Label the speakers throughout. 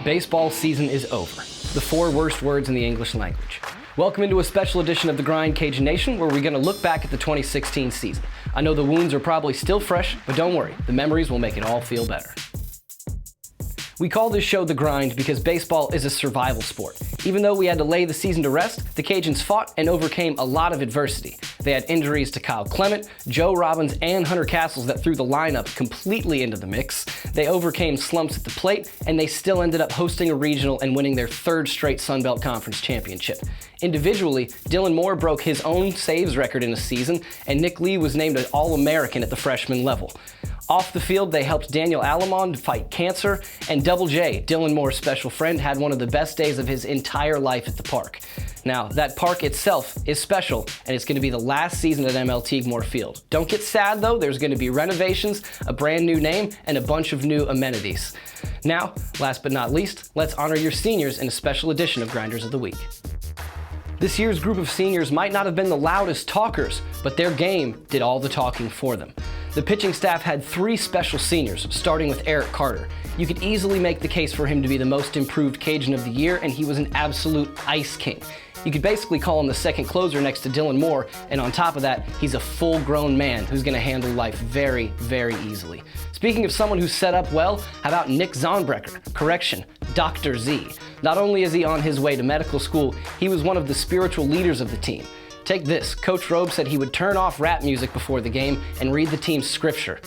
Speaker 1: Baseball season is over. The 4 worst words in the English language. Welcome into a special edition of The Grind Cajun Nation, where we're going to look back at the 2016 season. I know the wounds are probably still fresh, but don't worry, the memories will make it all feel better. We call this show The Grind because baseball is a survival sport. Even though we had to lay the season to rest, the Cajuns fought and overcame a lot of adversity. They had injuries to Kyle Clement, Joe Robbins, and Hunter Castles that threw the lineup completely into the mix. They overcame slumps at the plate, and they still ended up hosting a regional and winning their 3rd straight Sun Belt Conference championship. Individually, Dylan Moore broke his own saves record in a season, and Nick Lee was named an All-American at the freshman level. Off the field, they helped Daniel Alamon fight cancer, and Double J, Dylan Moore's special friend, had one of the best days of his entire life at the park. Now, that park itself is special, and it's going to be the last season at MLT Moore Field. Don't get sad, though. There's going to be renovations, a brand new name, and a bunch of new amenities. Now, last but not least, let's honor your seniors in a special edition of Grinders of the Week. This year's group of seniors might not have been the loudest talkers, but their game did all the talking for them. The pitching staff had 3 special seniors, starting with Eric Carter. You could easily make the case for him to be the most improved Cajun of the year, and he was an absolute ice king. You could basically call him the second closer next to Dylan Moore, and on top of that, he's a full-grown man who's going to handle life very, very easily. Speaking of someone who's set up well, how about Nick Zonbrecker? Correction, Dr. Z. Not only is he on his way to medical school, he was one of the spiritual leaders of the team. Take this, Coach Robe said he would turn off rap music before the game and read the team's scripture.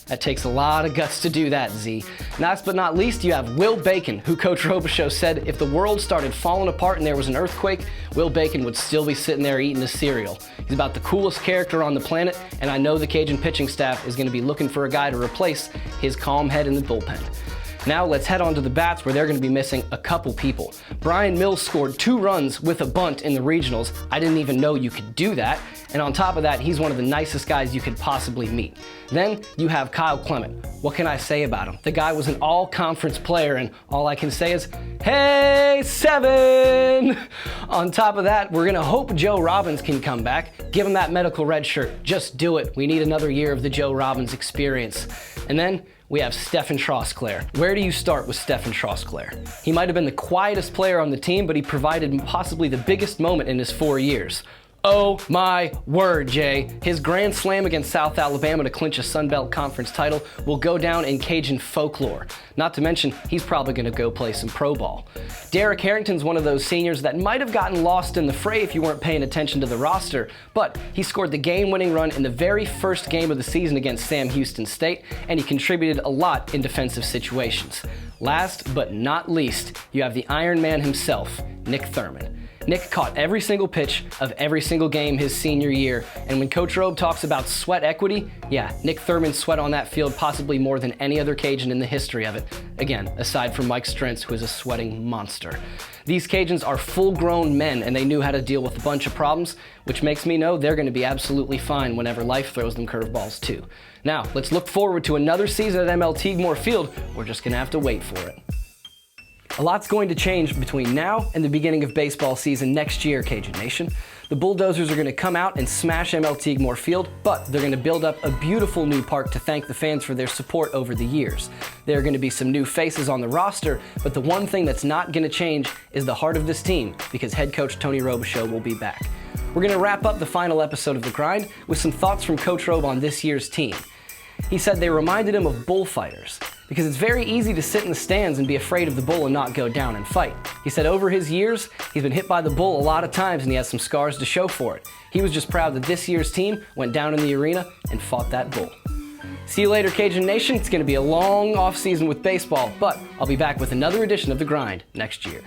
Speaker 1: That takes a lot of guts to do that, Z. Last but not least, you have Will Bacon, who Coach Robichaux said if the world started falling apart and there was an earthquake, Will Bacon would still be sitting there eating his cereal. He's about the coolest character on the planet, and I know the Cajun pitching staff is going to be looking for a guy to replace his calm head in the bullpen. Now let's head on to the bats, where they're going to be missing a couple people. Brian Mills scored 2 runs with a bunt in the regionals. I didn't even know you could do that. And on top of that, he's one of the nicest guys you could possibly meet. Then you have Kyle Clement. What can I say about him? The guy was an all-conference player, and all I can say is, hey, 7! On top of that, we're gonna hope Joe Robbins can come back. Give him that medical red shirt. Just do it. We need another year of the Joe Robbins experience. And then we have Stephen Trosclair. Where do you start with Stephen Trosclair? He might have been the quietest player on the team, but he provided possibly the biggest moment in his 4 years. Oh my word, Jay. His grand slam against South Alabama to clinch a Sun Belt Conference title will go down in Cajun folklore. Not to mention, he's probably going to go play some pro ball. Derek Harrington's one of those seniors that might have gotten lost in the fray if you weren't paying attention to the roster, but he scored the game-winning run in the very first game of the season against Sam Houston State, and he contributed a lot in defensive situations. Last but not least, you have the Iron Man himself, Nick Thurman. Nick caught every single pitch of every single game his senior year, and when Coach Robe talks about sweat equity, yeah, Nick Thurman sweat on that field possibly more than any other Cajun in the history of it. Again, aside from Mike Strentz, who is a sweating monster. These Cajuns are full-grown men, and they knew how to deal with a bunch of problems, which makes me know they're going to be absolutely fine whenever life throws them curveballs too. Now, let's look forward to another season at MLT Moore Field. We're just going to have to wait for it. A lot's going to change between now and the beginning of baseball season next year, Cajun Nation. The Bulldozers are going to come out and smash MLT Moore Field, but they're going to build up a beautiful new park to thank the fans for their support over the years. There are going to be some new faces on the roster, but the one thing that's not going to change is the heart of this team, because head coach Tony Robichaux will be back. We're going to wrap up the final episode of The Grind with some thoughts from Coach Robe on this year's team. He said they reminded him of bullfighters, because it's very easy to sit in the stands and be afraid of the bull and not go down and fight. He said over his years, he's been hit by the bull a lot of times and he has some scars to show for it. He was just proud that this year's team went down in the arena and fought that bull. See you later, Cajun Nation. It's going to be a long off season with baseball, but I'll be back with another edition of The Grind next year.